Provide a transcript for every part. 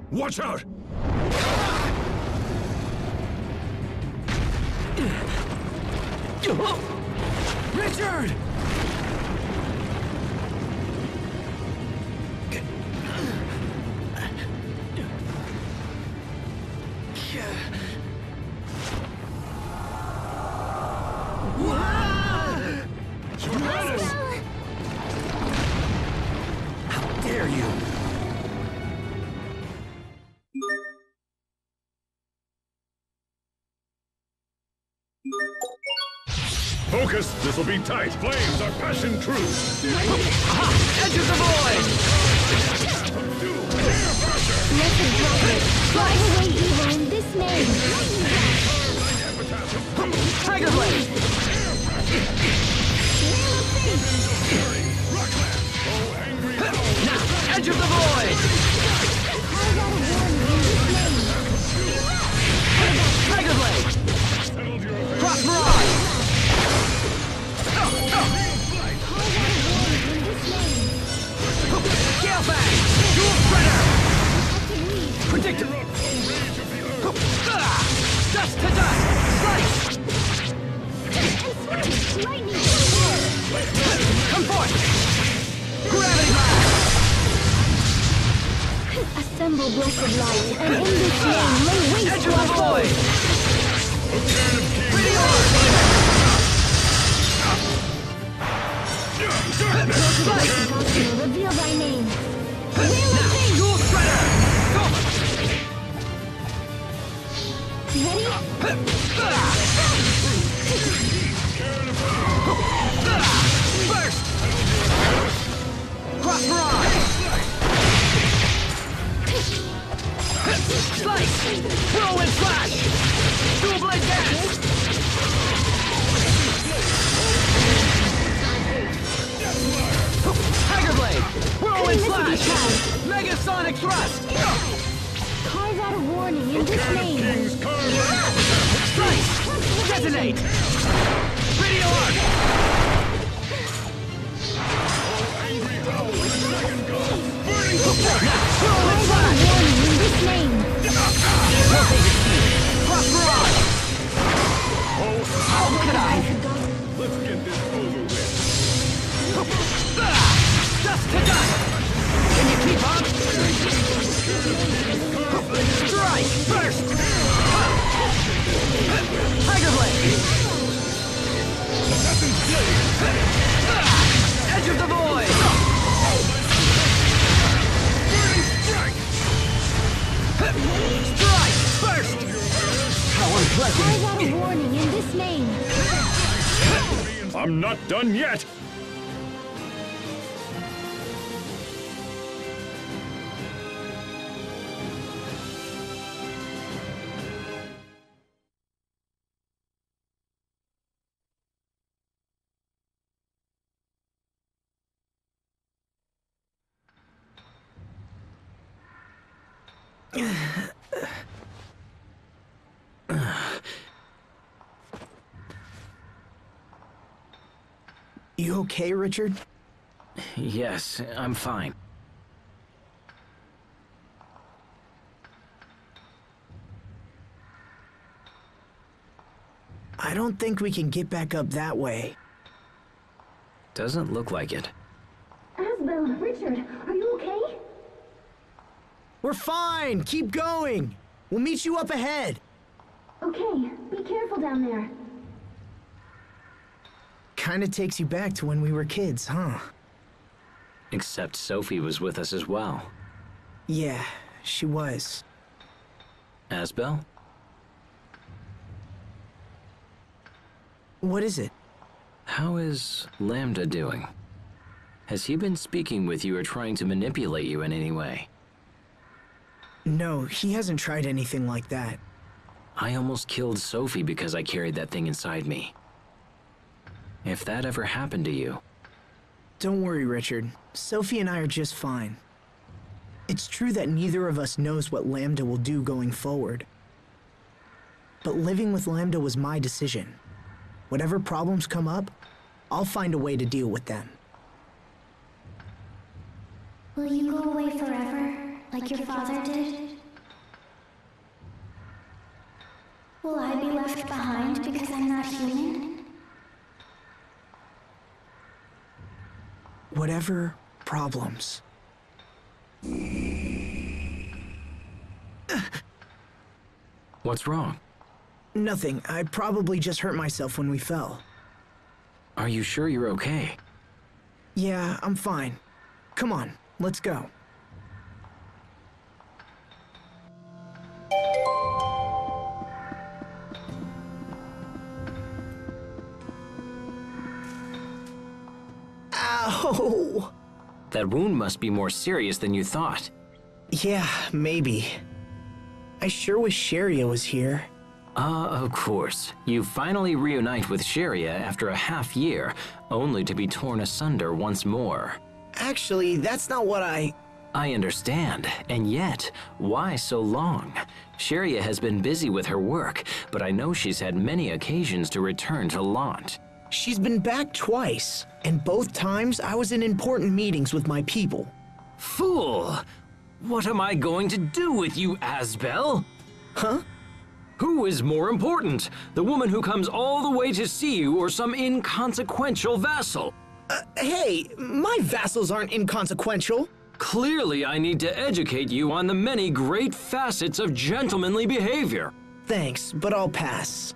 Watch out! Richard! How dare you! Focus! This'll be tight! Flames are passing through! Edge of the void! Blessed Prophet, drive away evil in this name. Tiger Blade! Now, Edge of the void! Tiger Blade! Cross Mirage! Gale Bang! Dual Spreader! Predictor! Dust to dust! Slice! Come forth! Gravity Blast! Assemble blessed light, and in this name lay waste Edge to of our the void! Pretty Orb! Reveal thy name. Now, Dual Spreader! Go! Ready? Burst! Cross Mirage! Slice! Whirlwind Flash! Dual Blade Dance! Tiger Blade! Whirlwind Flash! Megasonic Thrust! Carve out a warning in this name. Slice! Detonate! Video Arc! Whirlwind Flash! Warning in this name. Cross Mirage! How could I? Let's get this over with. Dust to dust! Can you keep up? Strike! Burst! Tiger Blade! Edge of the void! Strike! Burst! How unpleasant! Carve out a warning in this name. I'm not done yet! You okay, Richard? Yes, I'm fine. I don't think we can get back up that way. Doesn't look like it. Asbel, Richard, are you okay? We're fine! Keep going! We'll meet you up ahead! Okay, be careful down there. Kinda takes you back to when we were kids, huh? Except Sophie was with us as well. Yeah, she was. Asbel? What is it? How is Lambda doing? Has he been speaking with you or trying to manipulate you in any way? No, he hasn't tried anything like that. I almost killed Sophie because I carried that thing inside me. If that ever happened to you... Don't worry, Richard. Sophie and I are just fine. It's true that neither of us knows what Lambda will do going forward. But living with Lambda was my decision. Whatever problems come up, I'll find a way to deal with them. Will you go away forever, like your father did? Will I be left behind because I'm not human? Whatever problems. What's wrong? Nothing. I probably just hurt myself when we fell. Are you sure you're okay? Yeah, I'm fine. Come on, let's go. Ow! That wound must be more serious than you thought. Yeah, maybe. I sure wish Sharia was here. Of course. You finally reunite with Sharia after a half year, only to be torn asunder once more. Actually, that's not what I understand, and yet, why so long? Sharia has been busy with her work, but I know she's had many occasions to return to Lant. She's been back twice, and both times I was in important meetings with my people. Fool! What am I going to do with you, Asbel? Huh? Who is more important? The woman who comes all the way to see you or some inconsequential vassal? Hey, my vassals aren't inconsequential. Clearly, I need to educate you on the many great facets of gentlemanly behavior. Thanks, but I'll pass.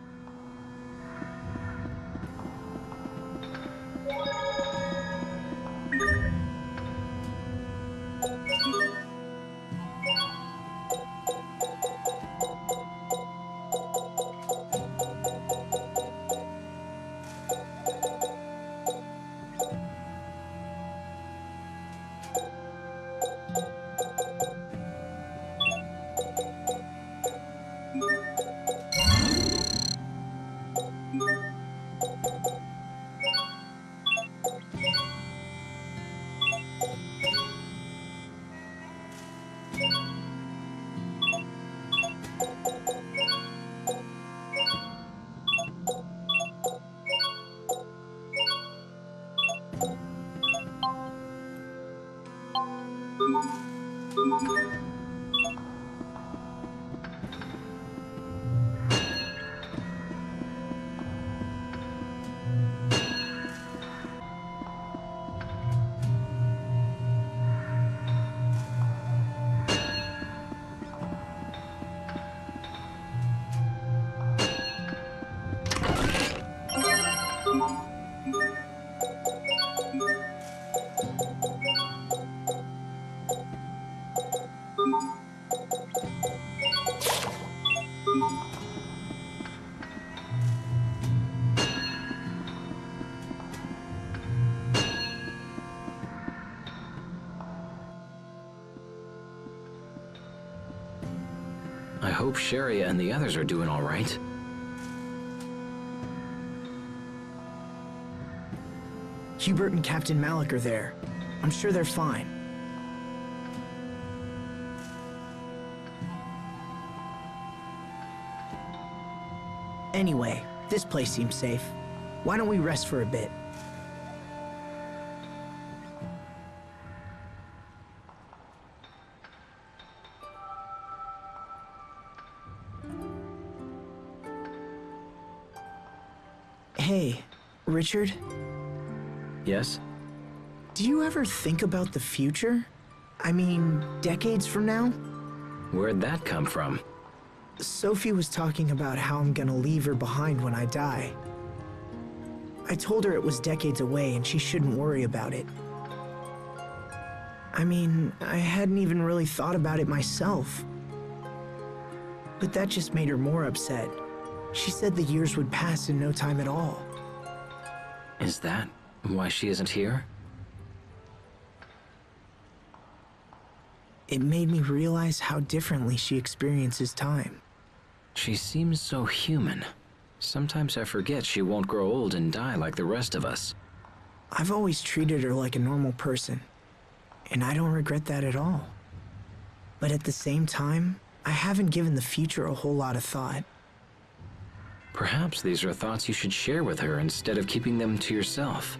I hope Sharia and the others are doing all right. Hubert and Captain Malik are there. I'm sure they're fine. Anyway, this place seems safe. Why don't we rest for a bit? Hey, Richard? Yes? Do you ever think about the future? I mean, decades from now? Where'd that come from? Sophie was talking about how I'm gonna leave her behind when I die. I told her it was decades away and she shouldn't worry about it. I mean, I hadn't even really thought about it myself. But that just made her more upset. She said the years would pass in no time at all. Is that why she isn't here? It made me realize how differently she experiences time. She seems so human. Sometimes I forget she won't grow old and die like the rest of us. I've always treated her like a normal person, and I don't regret that at all. But at the same time, I haven't given the future a whole lot of thought. Perhaps these are thoughts you should share with her instead of keeping them to yourself.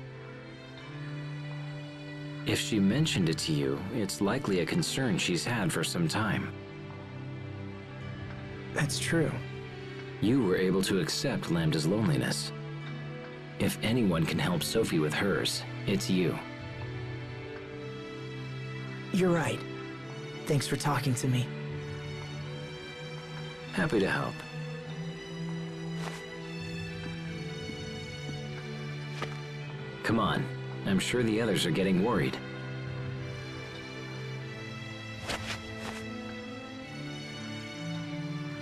If she mentioned it to you, it's likely a concern she's had for some time. That's true. You were able to accept Lambda's loneliness. If anyone can help Sophie with hers, it's you. You're right. Thanks for talking to me. Happy to help. Come on. I'm sure the others are getting worried.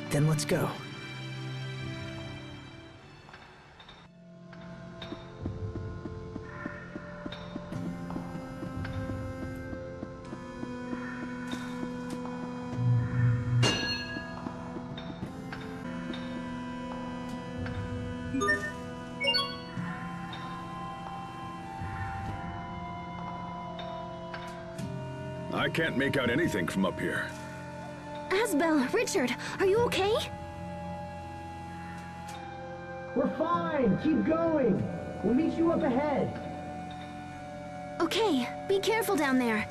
Then let's go. I can't make out anything from up here. Asbel, Richard, are you okay? We're fine. Keep going. We'll meet you up ahead. Okay, be careful down there.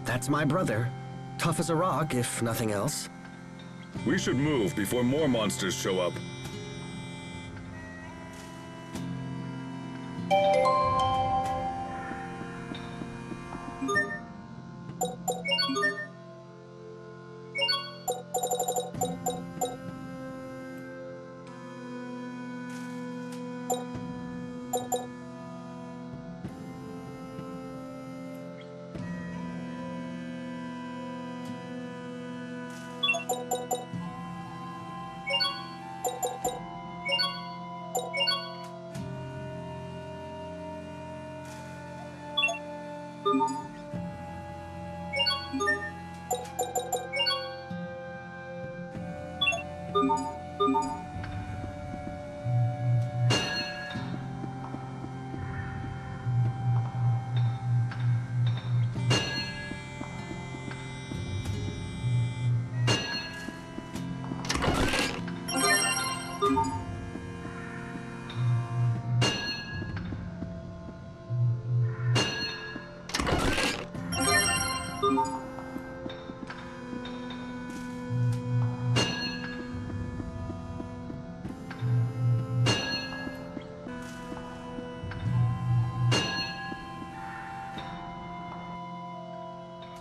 That's my brother. Tough as a rock, if nothing else. We should move before more monsters show up.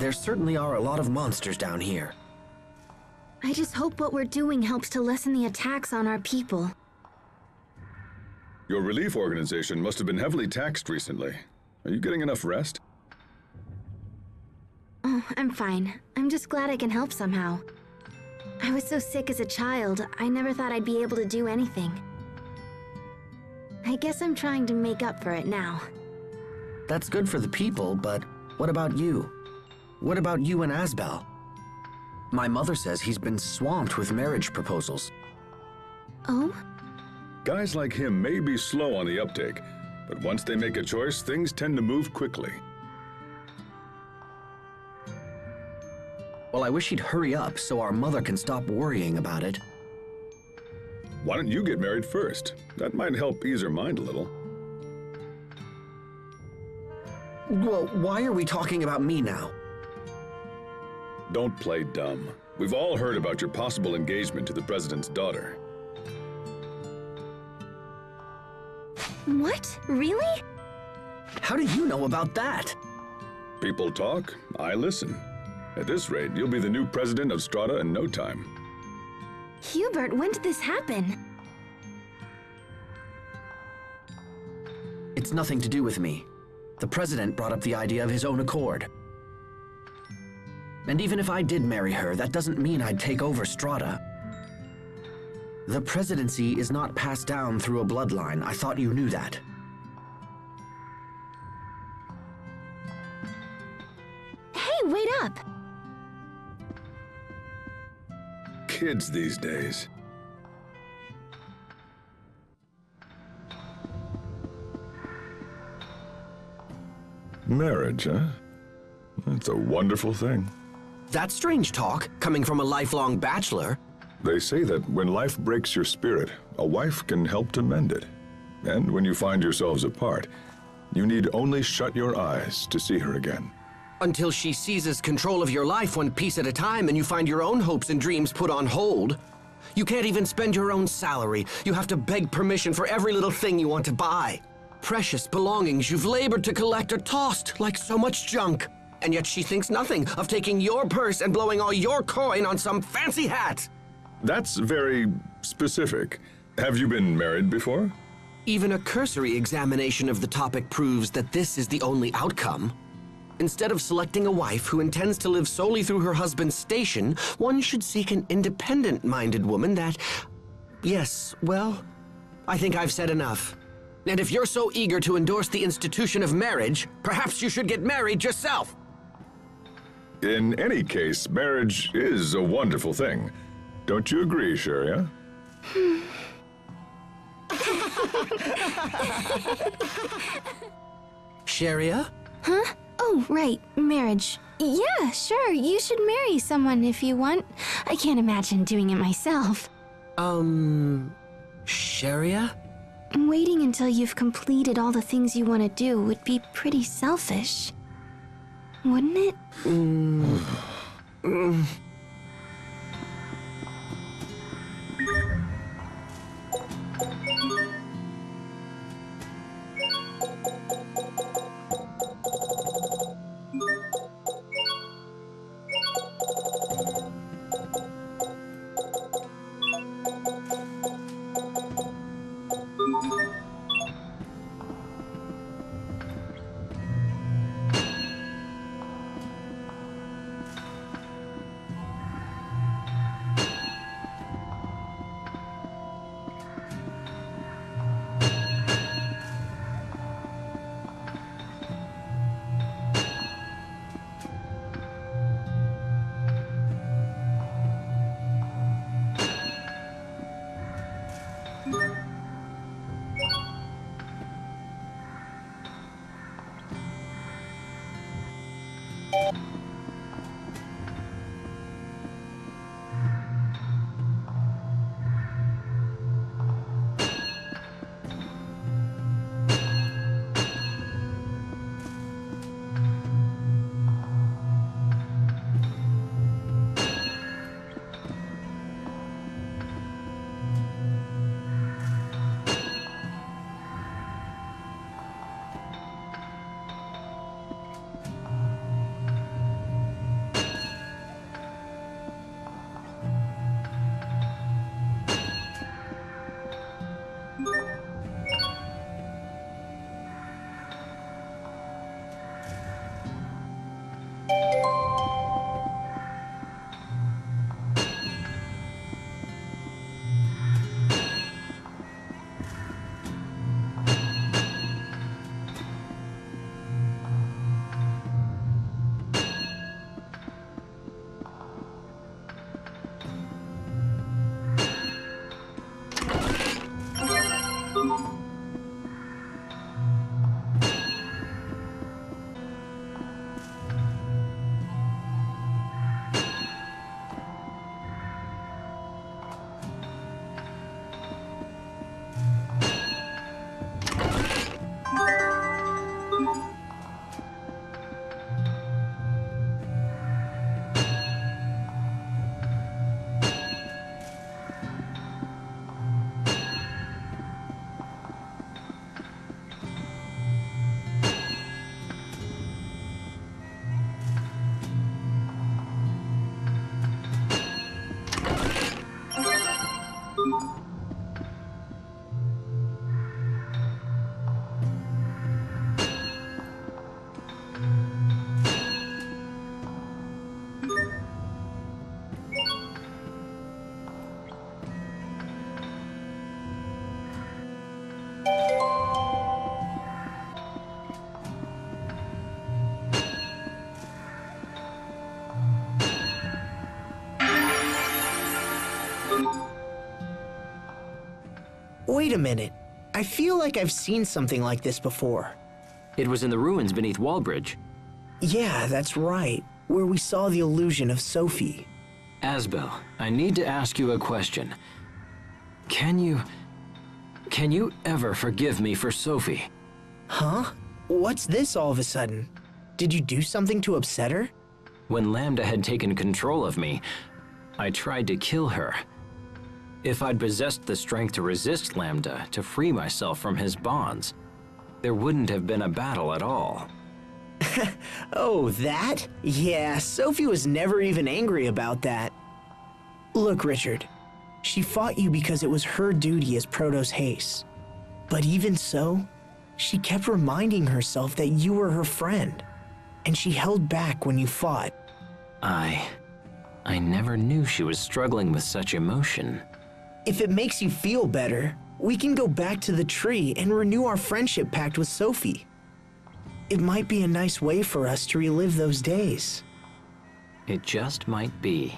There certainly are a lot of monsters down here. I just hope what we're doing helps to lessen the attacks on our people. Your relief organization must have been heavily taxed recently. Are you getting enough rest? Oh, I'm fine. I'm just glad I can help somehow. I was so sick as a child, I never thought I'd be able to do anything. I guess I'm trying to make up for it now. That's good for the people, but what about you? What about you and Asbel? My mother says he's been swamped with marriage proposals. Oh? Guys like him may be slow on the uptake, but once they make a choice, things tend to move quickly. Well, I wish he'd hurry up so our mother can stop worrying about it. Why don't you get married first? That might help ease her mind a little. Well, why are we talking about me now? Don't play dumb. We've all heard about your possible engagement to the president's daughter. What? Really? How do you know about that? People talk, I listen. At this rate, you'll be the new president of Strata in no time. Hubert, when did this happen? It's nothing to do with me. The president brought up the idea of his own accord. And even if I did marry her, that doesn't mean I'd take over Strata. The presidency is not passed down through a bloodline. I thought you knew that. Hey, wait up! Kids these days. Marriage, huh? That's a wonderful thing. That's strange talk, coming from a lifelong bachelor. They say that when life breaks your spirit, a wife can help to mend it. And when you find yourselves apart, you need only shut your eyes to see her again. Until she seizes control of your life one piece at a time and you find your own hopes and dreams put on hold. You can't even spend your own salary. You have to beg permission for every little thing you want to buy. Precious belongings you've labored to collect are tossed like so much junk. And yet she thinks nothing of taking your purse and blowing all your coin on some fancy hat. That's very specific. Have you been married before? Even a cursory examination of the topic proves that this is the only outcome. Instead of selecting a wife who intends to live solely through her husband's station, one should seek an independent-minded woman that... Yes, well, I think I've said enough. And if you're so eager to endorse the institution of marriage, perhaps you should get married yourself. In any case, marriage is a wonderful thing. Don't you agree, Sharia? Sharia? Huh? Oh, right, marriage. Yeah, sure, you should marry someone if you want. I can't imagine doing it myself. Sharia? Waiting until you've completed all the things you want to do would be pretty selfish. Wouldn't it? Wait a minute. I feel like I've seen something like this before. It was in the ruins beneath Wallbridge. Yeah, that's right. Where we saw the illusion of Sophie. Asbel, I need to ask you a question. Can you ever forgive me for Sophie? Huh? What's this all of a sudden? Did you do something to upset her? When Lambda had taken control of me, I tried to kill her. If I'd possessed the strength to resist Lambda, to free myself from his bonds, there wouldn't have been a battle at all. Oh, that? Yeah, Sophie was never even angry about that. Look, Richard, she fought you because it was her duty as Protoss Haste. But even so, she kept reminding herself that you were her friend, and she held back when you fought. I never knew she was struggling with such emotion. If it makes you feel better, we can go back to the tree and renew our friendship pact with Sophie. It might be a nice way for us to relive those days. It just might be.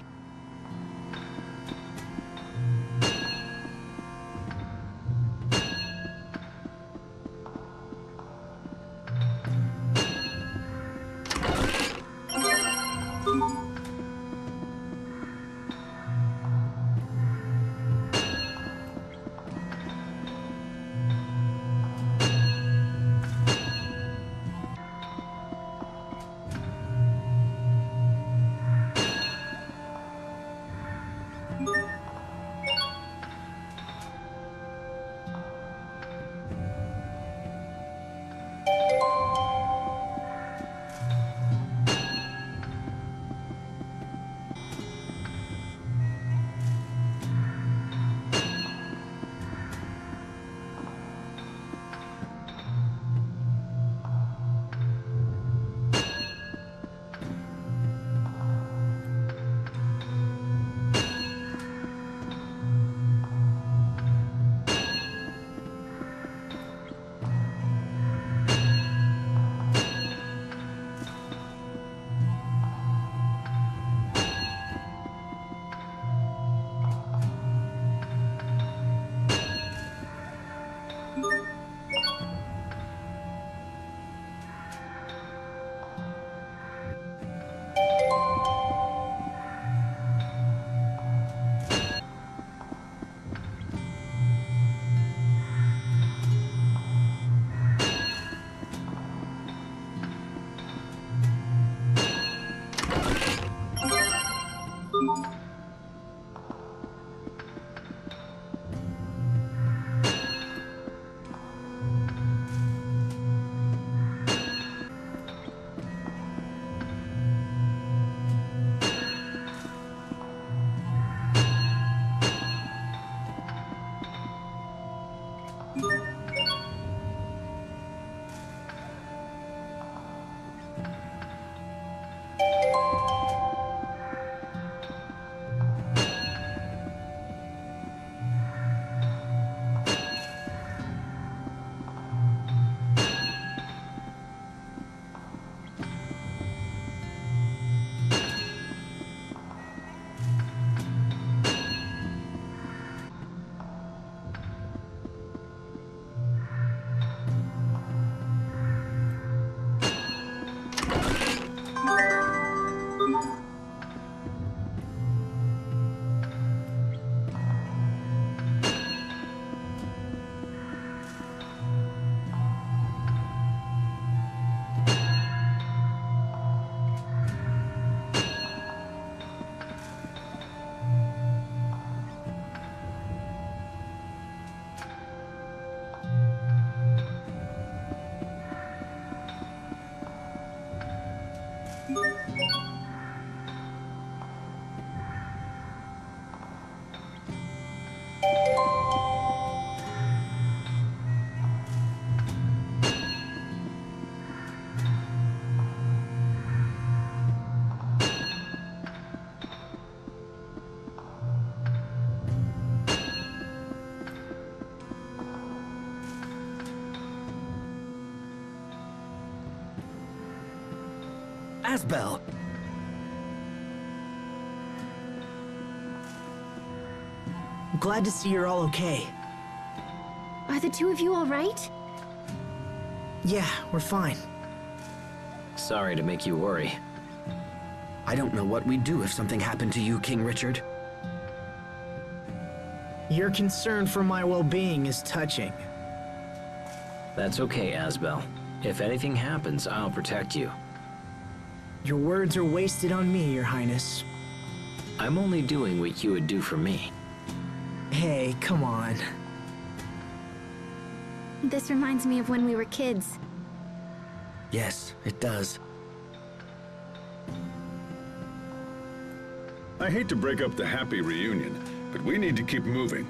Asbel! I'm glad to see you're all okay. Are the two of you all right? Yeah, we're fine. Sorry to make you worry. I don't know what we'd do if something happened to you, King Richard. Your concern for my well-being is touching. That's okay, Asbel. If anything happens, I'll protect you. Your words are wasted on me, Your Highness. I'm only doing what you would do for me. Hey, come on. This reminds me of when we were kids. Yes, it does. I hate to break up the happy reunion, but we need to keep moving.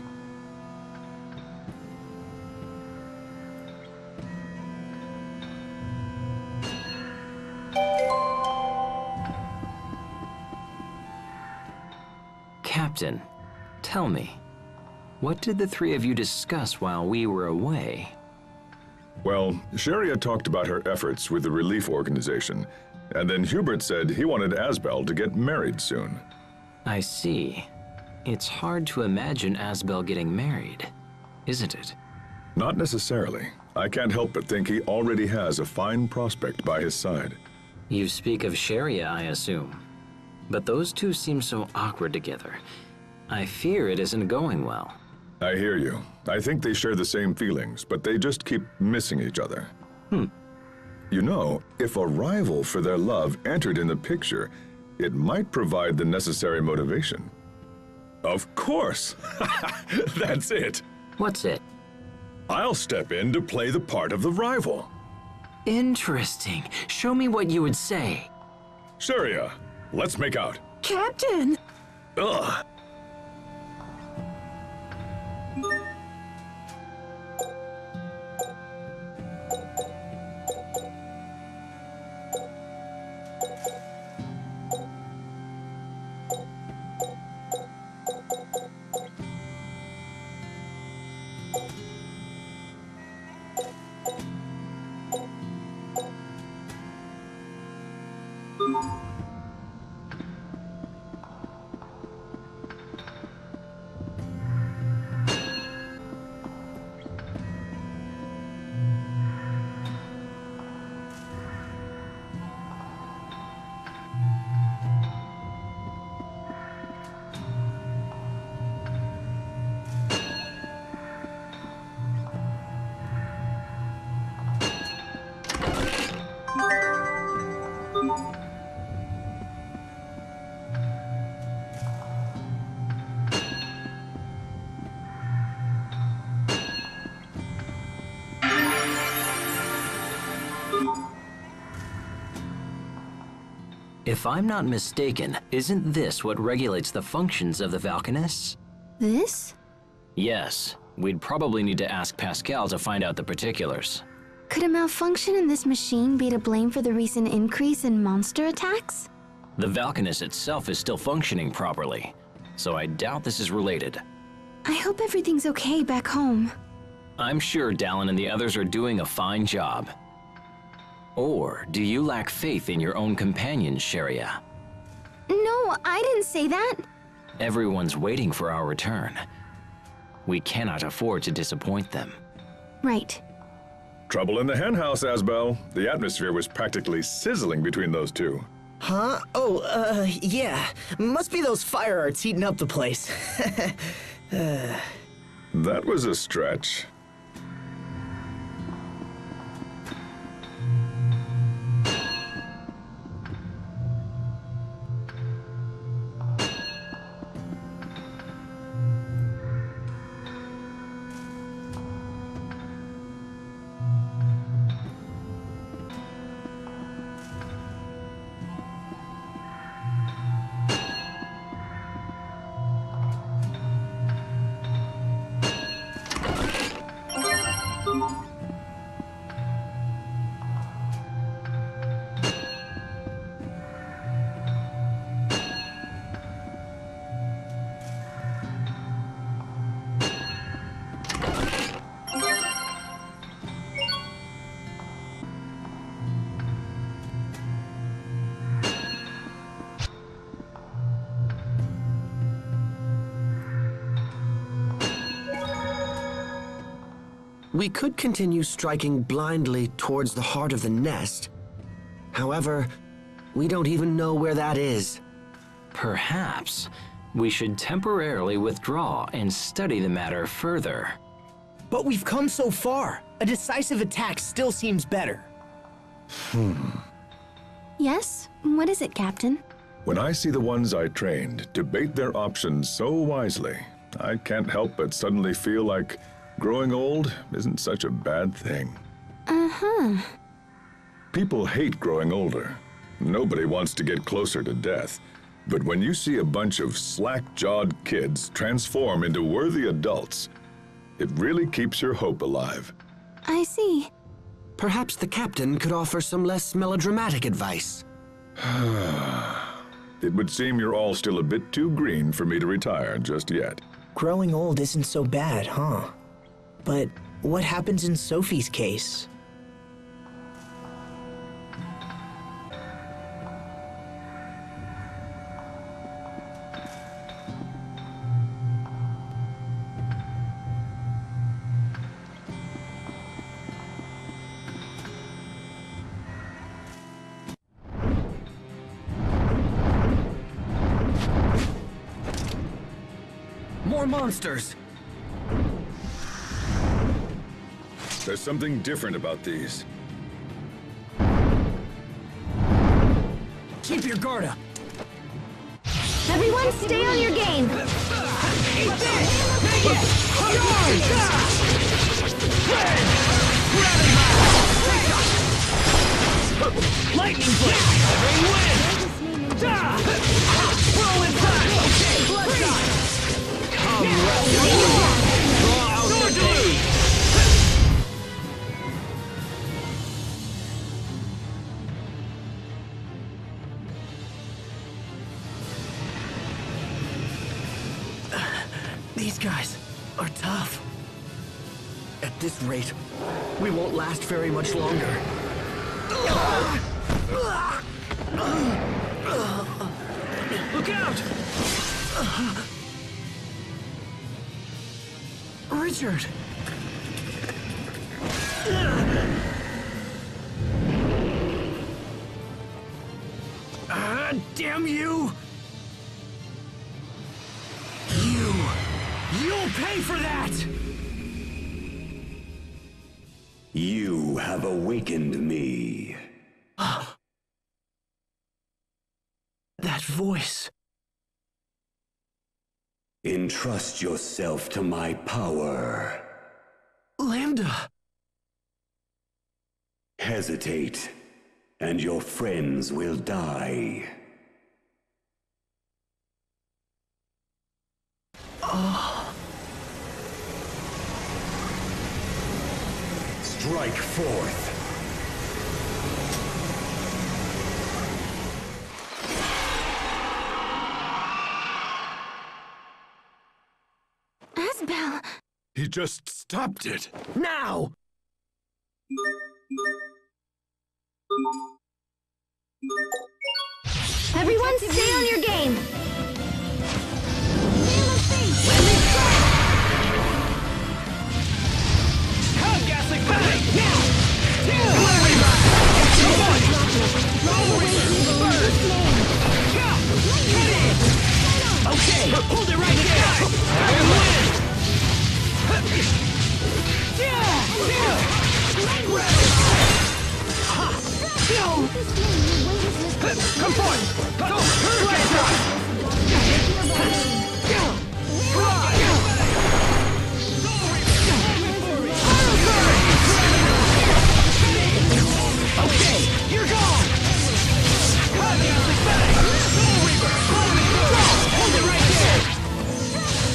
Captain, tell me, what did the three of you discuss while we were away? Well, Sharia talked about her efforts with the relief organization, and then Hubert said he wanted Asbel to get married soon. I see. It's hard to imagine Asbel getting married, isn't it? Not necessarily. I can't help but think he already has a fine prospect by his side. You speak of Sharia, I assume. But those two seem so awkward together. I fear it isn't going well. I hear you. I think they share the same feelings, but they just keep missing each other. You know, if a rival for their love entered in the picture, it might provide the necessary motivation. Of course! That's it! What's it? I'll step in to play the part of the rival. Interesting. Show me what you would say. Sharia, let's make out. Captain! Ugh! If I'm not mistaken, isn't this what regulates the functions of the Valkanists? This? Yes. We'd probably need to ask Pascal to find out the particulars. Could a malfunction in this machine be to blame for the recent increase in monster attacks? The Valkanist itself is still functioning properly, so I doubt this is related. I hope everything's okay back home. I'm sure Dallin and the others are doing a fine job. Or do you lack faith in your own companions, Sharia? No, I didn't say that. Everyone's waiting for our return. We cannot afford to disappoint them. Right. Trouble in the henhouse, Asbel. The atmosphere was practically sizzling between those two. Huh? Oh, yeah. Must be those fire arts heating up the place. That was a stretch. We could continue striking blindly towards the heart of the nest. However, we don't even know where that is. Perhaps we should temporarily withdraw and study the matter further. But we've come so far. A decisive attack still seems better. Yes? What is it, Captain? When I see the ones I trained debate their options so wisely, I can't help but suddenly feel like growing old isn't such a bad thing. Uh-huh. People hate growing older. Nobody wants to get closer to death. But when you see a bunch of slack-jawed kids transform into worthy adults, it really keeps your hope alive. I see. Perhaps the captain could offer some less melodramatic advice. It would seem you're all still a bit too green for me to retire just yet. Growing old isn't so bad, huh? But what happens in Sophie's case? More monsters! There's something different about these. Keep your guard up! Everyone stay on your game! Lightning blade! Every win! Roll inside! Okay, blood shot! Come draw out the blade! These guys are tough. At this rate, we won't last very much longer. Look out! Richard! Damn you! You'll pay for that! You have awakened me. That voice. Entrust yourself to my power. Lambda! Hesitate, and your friends will die. Strike forth. Asbel! He just stopped it. Now! Everyone stay on your game! Okay, hold it right there! Come forth! Go! Okay, you're gone! Hold it right there!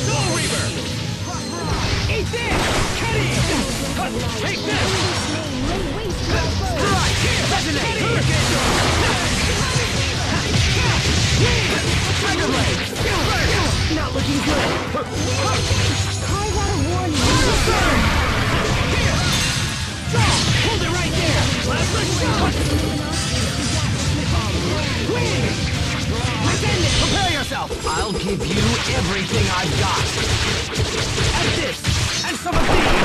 Soul Reaver! Eat this! Take this! Right here! Resonate! Tiger Blade! Not looking good! Carve out a warning! Here! Hold it right there! Prepare yourself! I'll give you everything I've got! And this! And some of these!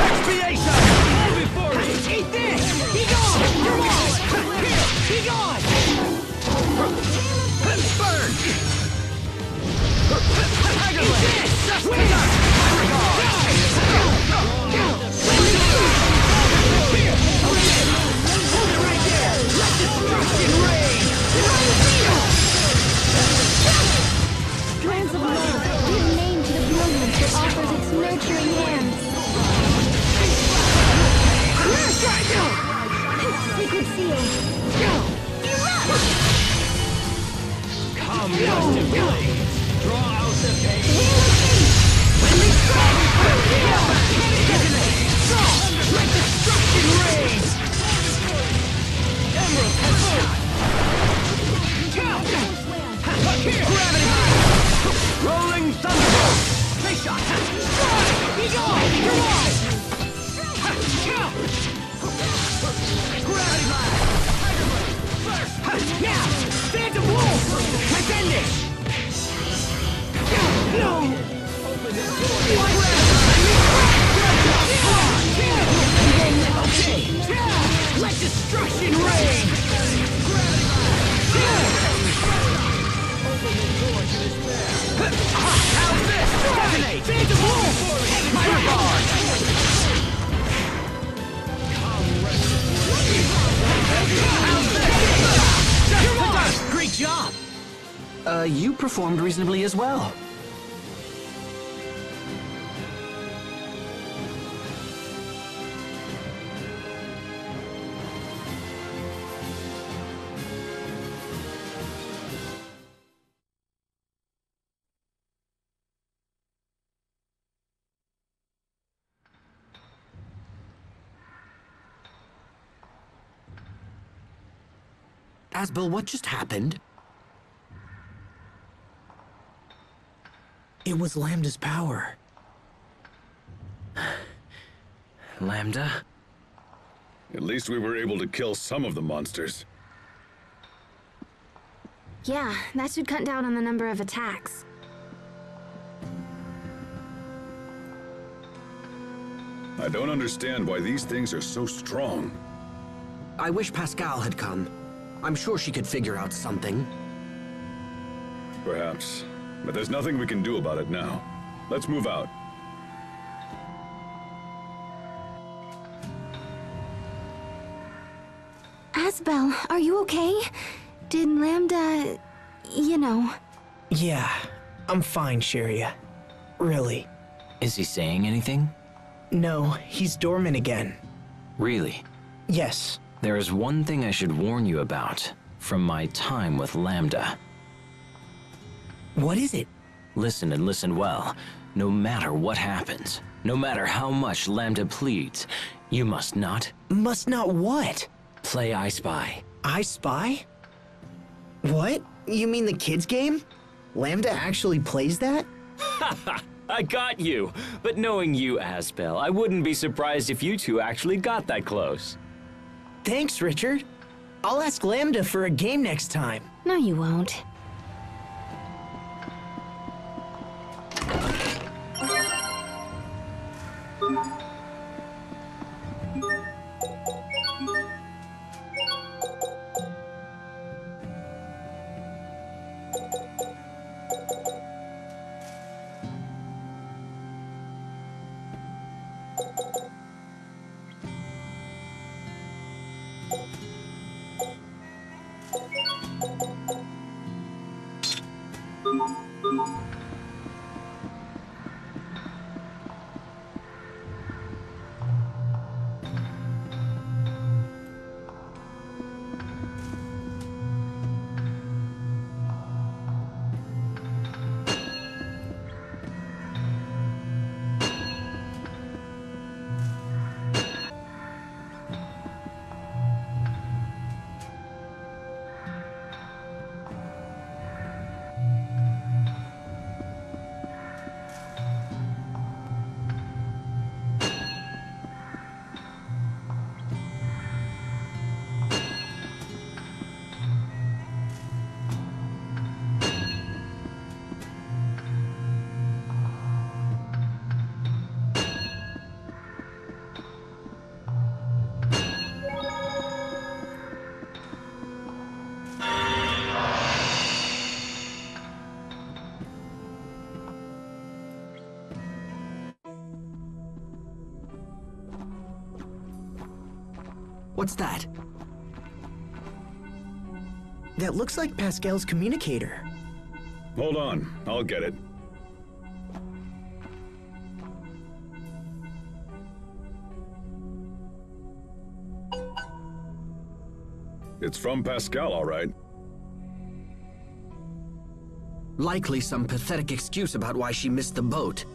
Expiation! All before me! Eat this! Be gone! You're all! Here! Be gone! Burn! Tiger Blade! Winner! Here! Hold it right there! Let destruction reign! Plans of love, give name to the brilliance. Come, rusted blades! Draw out the pain! Let destruction rain! Emerald headshot! Gravity blast! Rolling thunderbolt! Face shot! Strike! Be gone! You're on! Gravity blast! Tiger blade! First! Now! Phantom wolf! Ascending! No! Open the door! Okay! Let destruction reign! Open the door to despair! How's this? Detonate! Phantom wolf! My regard! How's this? Great job! You performed reasonably as well. Asbel, what just happened? It was Lambda's power. Lambda? At least we were able to kill some of the monsters. Yeah, that should cut down on the number of attacks. I don't understand why these things are so strong. I wish Pascal had come. I'm sure she could figure out something. Perhaps. But there's nothing we can do about it now. Let's move out. Asbel, are you okay? Did Lambda... you know... Yeah, I'm fine, Sheria. Really. Is he saying anything? No, he's dormant again. Really? Yes. There is one thing I should warn you about from my time with Lambda. What is it? Listen and listen well. No matter what happens, no matter how much Lambda pleads, you must not... Must not what? Play I Spy. I Spy? What? You mean the kids game? Lambda actually plays that? I got you! But knowing you, Asbel, I wouldn't be surprised if you two actually got that close. Thanks, Richard. I'll ask Lambda for a game next time. No, you won't. What's that? That looks like Pascal's communicator. Hold on, I'll get it. It's from Pascal, all right. Likely some pathetic excuse about why she missed the boat.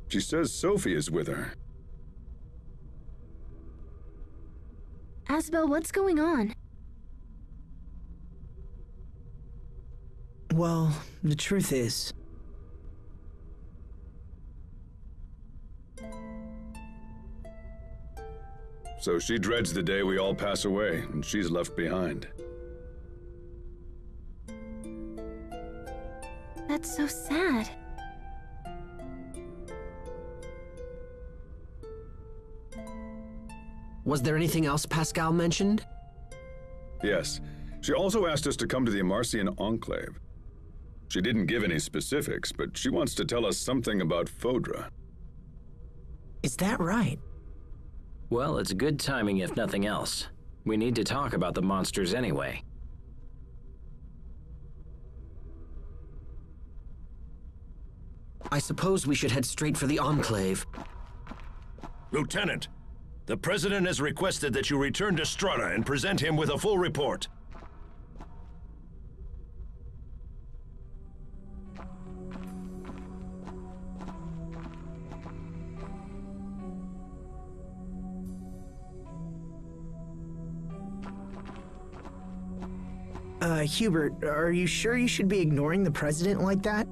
She says Sophie is with her. Asbel, what's going on? Well, the truth is... So she dreads the day we all pass away, and she's left behind. That's so sad. Was there anything else Pascal mentioned? Yes. She also asked us to come to the Amarcian Enclave. She didn't give any specifics, but she wants to tell us something about Fodra. Is that right? Well, it's good timing if nothing else. We need to talk about the monsters anyway. I suppose we should head straight for the Enclave. Lieutenant, the President has requested that you return to Strata and present him with a full report. Hubert, are you sure you should be ignoring the President like that?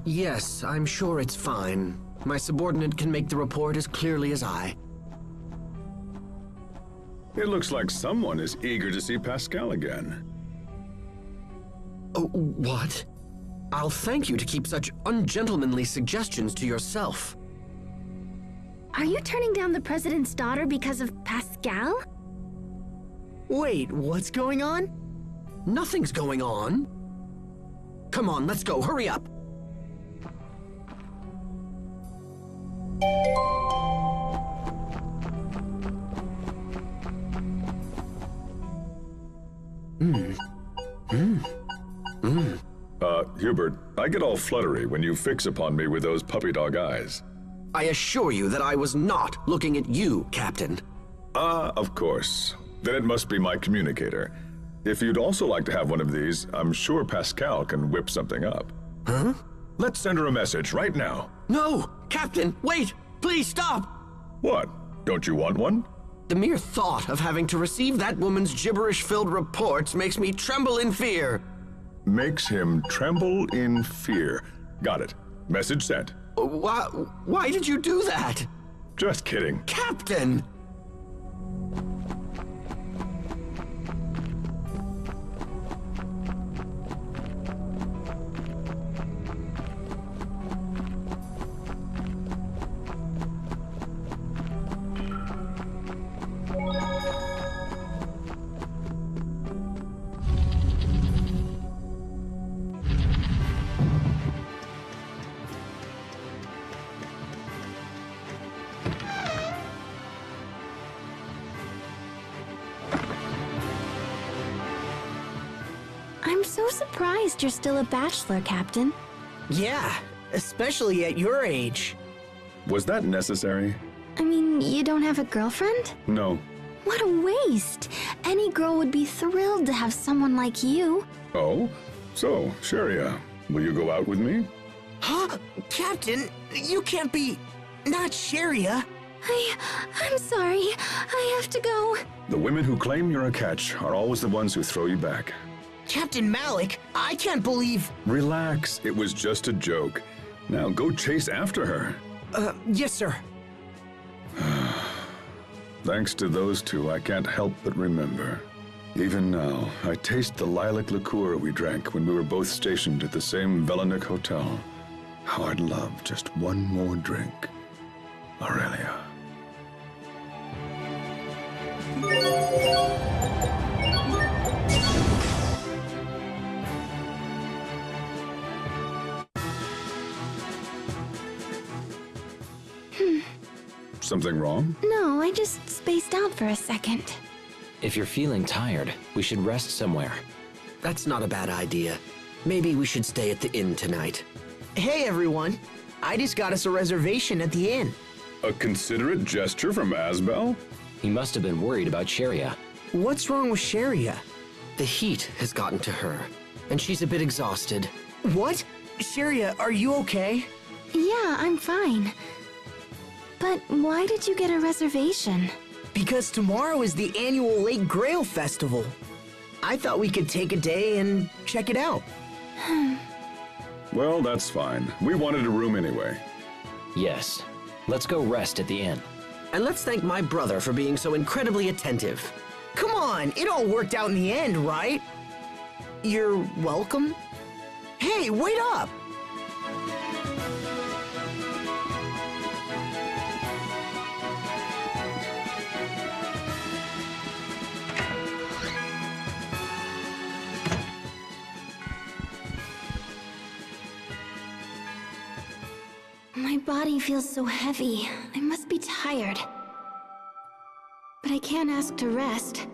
Yes, I'm sure it's fine. My subordinate can make the report as clearly as I. It looks like someone is eager to see Pascal again. Oh, what? I'll thank you to keep such ungentlemanly suggestions to yourself. Are you turning down the President's daughter because of Pascal? Wait, what's going on? Nothing's going on. Come on, let's go. Hurry up. Hubert, I get all fluttery when you fix upon me with those puppy dog eyes. I assure you that I was not looking at you, Captain. Of course. Then it must be my communicator. If you'd also like to have one of these, I'm sure Pascal can whip something up. Huh? Let's send her a message right now. No! Captain, wait! Please stop! What? Don't you want one? The mere thought of having to receive that woman's gibberish-filled reports makes me tremble in fear. Makes him tremble in fear. Got it. Message sent. Why did you do that? Just kidding. Captain! I'm so surprised you're still a bachelor, Captain. Yeah, especially at your age. Was that necessary? I mean, you don't have a girlfriend? No. What a waste! Any girl would be thrilled to have someone like you. Oh? So, Sharia, will you go out with me? Huh? Captain, you can't be... not Sharia. I'm sorry. I have to go. The women who claim you're a catch are always the ones who throw you back. Captain Malik, I can't believe... Relax, it was just a joke. Now go chase after her. Yes, sir. Thanks to those two, I can't help but remember. Even now, I taste the lilac liqueur we drank when we were both stationed at the same Velanik hotel. How I'd love just one more drink. Aurelia. Something wrong? No, I just spaced out for a second. If you're feeling tired, we should rest somewhere. That's not a bad idea. Maybe we should stay at the inn tonight. Hey, everyone. I just got us a reservation at the inn. A considerate gesture from Asbel? He must have been worried about Sheria. What's wrong with Sheria? The heat has gotten to her, and she's a bit exhausted. What? Sheria, are you okay? Yeah, I'm fine. But why did you get a reservation? Because tomorrow is the annual Lake Grail Festival. I thought we could take a day and check it out. Well, that's fine. We wanted a room anyway. Yes. Let's go rest at the inn. And let's thank my brother for being so incredibly attentive. Come on, it all worked out in the end, right? You're welcome? Hey, wait up! My body feels so heavy. I must be tired. But I can't ask to rest.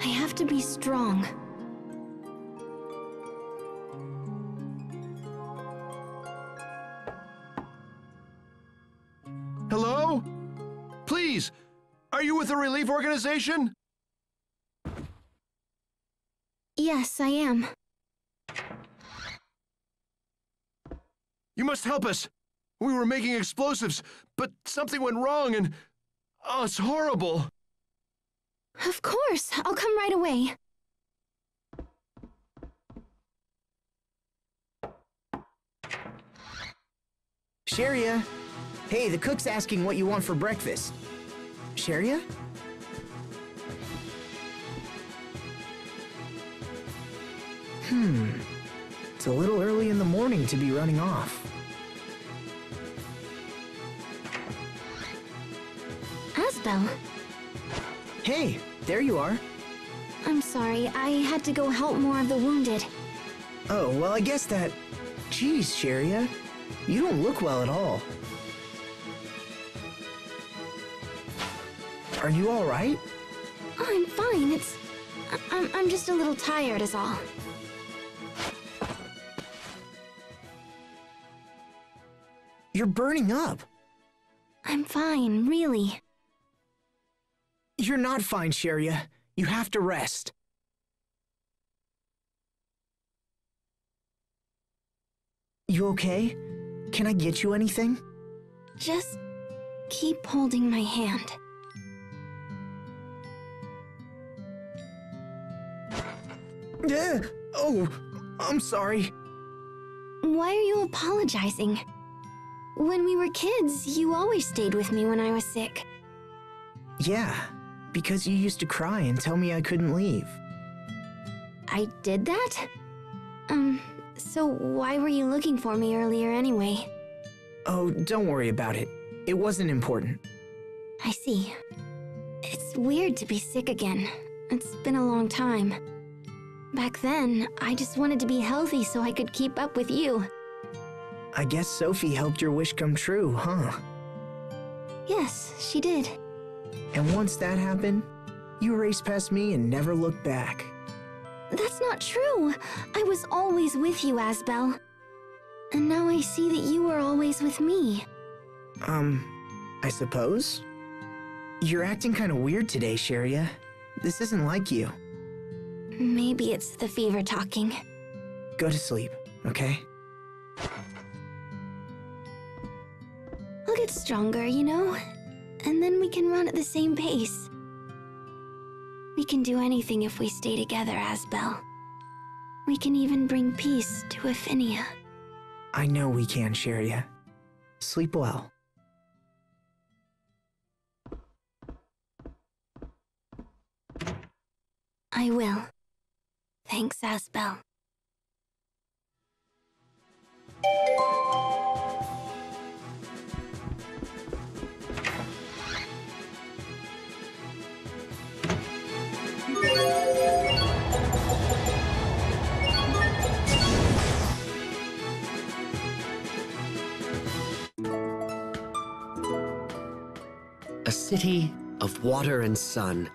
I have to be strong. Hello? Please, are you with a relief organization? Yes, I am. You must help us. We were making explosives, but something went wrong and... Oh, it's horrible. Of course, I'll come right away. Sheria? Hey, the cook's asking what you want for breakfast. Sheria? It's a little early in the morning to be running off. Asbel, Hey, there you are. I'm sorry, I had to go help more of the wounded. Oh, well, I guess that... Geez, Sheria, you don't look well at all. Are you all right? Oh, I'm fine, I'm just a little tired is all. You're burning up. I'm fine, really. You're not fine, Sheria. You have to rest. You okay? Can I get you anything? Just keep holding my hand. Oh, I'm sorry. Why are you apologizing? When we were kids, you always stayed with me when I was sick. Yeah, because you used to cry and tell me I couldn't leave. I did that? So why were you looking for me earlier anyway? Oh, don't worry about it. It wasn't important. I see. It's weird to be sick again. It's been a long time. Back then, I just wanted to be healthy so I could keep up with you. I guess Sophie helped your wish come true, huh? Yes, she did. And once that happened, you raced past me and never looked back. That's not true. I was always with you, Asbel. And now I see that you were always with me. I suppose? You're acting kind of weird today, Sheria. This isn't like you. Maybe it's the fever talking. Go to sleep, okay? I'll get stronger, you know? And then we can run at the same pace. We can do anything if we stay together, Asbel. We can even bring peace to Affinia. I know we can, Sheria. Sleep well. I will. Thanks, Asbel. A city of water and sun.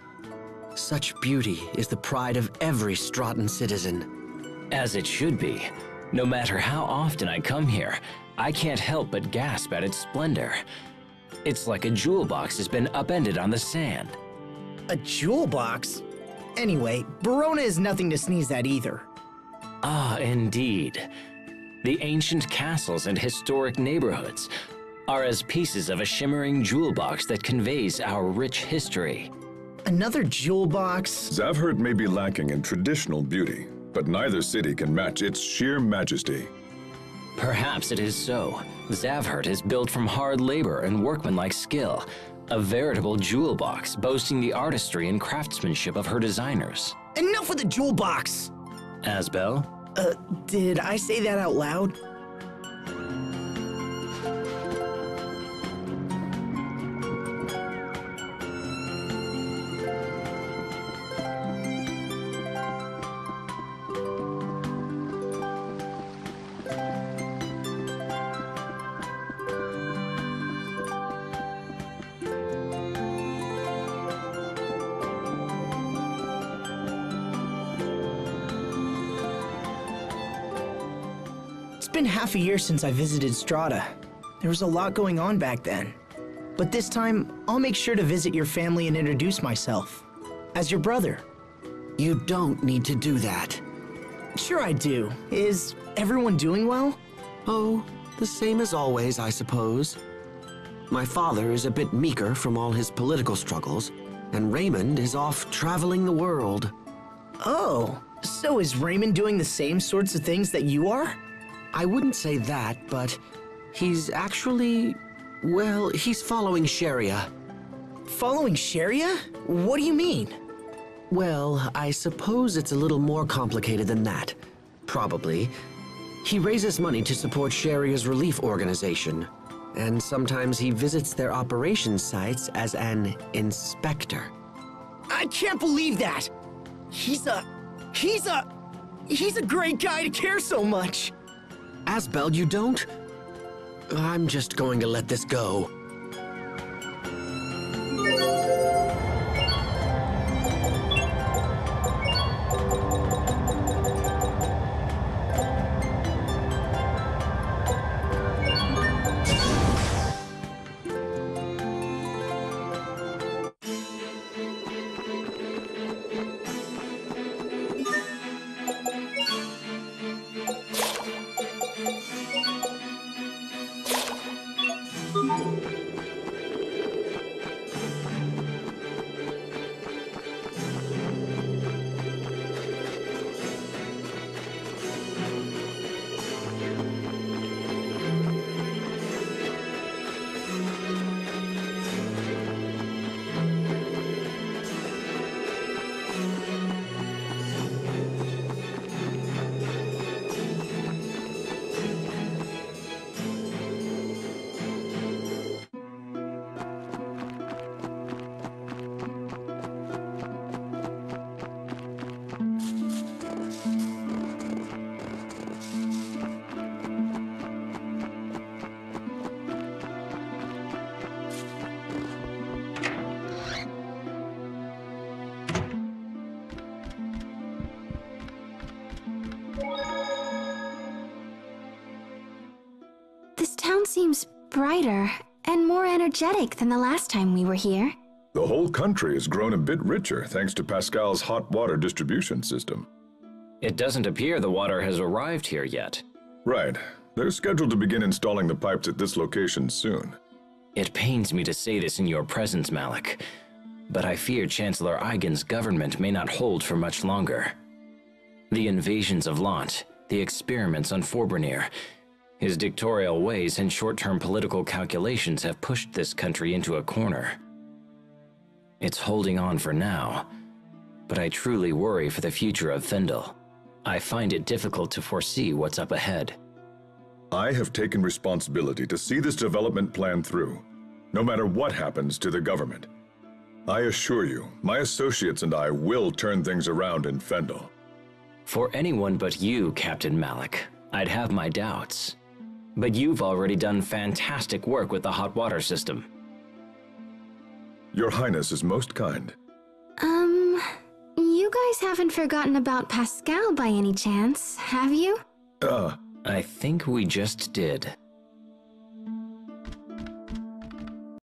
Such beauty is the pride of every Stratton citizen. As it should be. No matter how often I come here, I can't help but gasp at its splendor. It's like a jewel box has been upended on the sand. A jewel box? Anyway, Verona is nothing to sneeze at either. Ah, indeed. The ancient castles and historic neighborhoods are as pieces of a shimmering jewel box that conveys our rich history. Another jewel box? Zavhert may be lacking in traditional beauty, but neither city can match its sheer majesty. Perhaps it is so. Zavhert is built from hard labor and workmanlike skill, a veritable jewel box boasting the artistry and craftsmanship of her designers. Enough with the jewel box! Asbel? Did I say that out loud? It's been half a year since I visited Strata. There was a lot going on back then. But this time, I'll make sure to visit your family and introduce myself. As your brother. You don't need to do that. Sure I do. Is everyone doing well? Oh, the same as always, I suppose. My father is a bit meeker from all his political struggles, and Raymond is off traveling the world. Oh, so is Raymond doing the same sorts of things that you are? I wouldn't say that, but he's actually, well, he's following Sharia. Following Sharia? What do you mean? Well, I suppose it's a little more complicated than that. Probably. He raises money to support Sharia's relief organization, and sometimes he visits their operations sites as an inspector. I can't believe that! He's a great guy to care so much! Asbel, you don't? I'm just going to let this go. This town seems brighter and more energetic than the last time we were here. The whole country has grown a bit richer thanks to Pascal's hot water distribution system. It doesn't appear the water has arrived here yet. Right. They're scheduled to begin installing the pipes at this location soon. It pains me to say this in your presence, Malik, but I fear Chancellor Eigen's government may not hold for much longer. The invasions of Lant, the experiments on Forbernir, his dictatorial ways and short-term political calculations have pushed this country into a corner. It's holding on for now, but I truly worry for the future of Fendel. I find it difficult to foresee what's up ahead. I have taken responsibility to see this development plan through, no matter what happens to the government. I assure you, my associates and I will turn things around in Fendel. For anyone but you, Captain Malik, I'd have my doubts. But you've already done fantastic work with the hot water system. Your Highness is most kind. You guys haven't forgotten about Pascal by any chance, have you? I think we just did.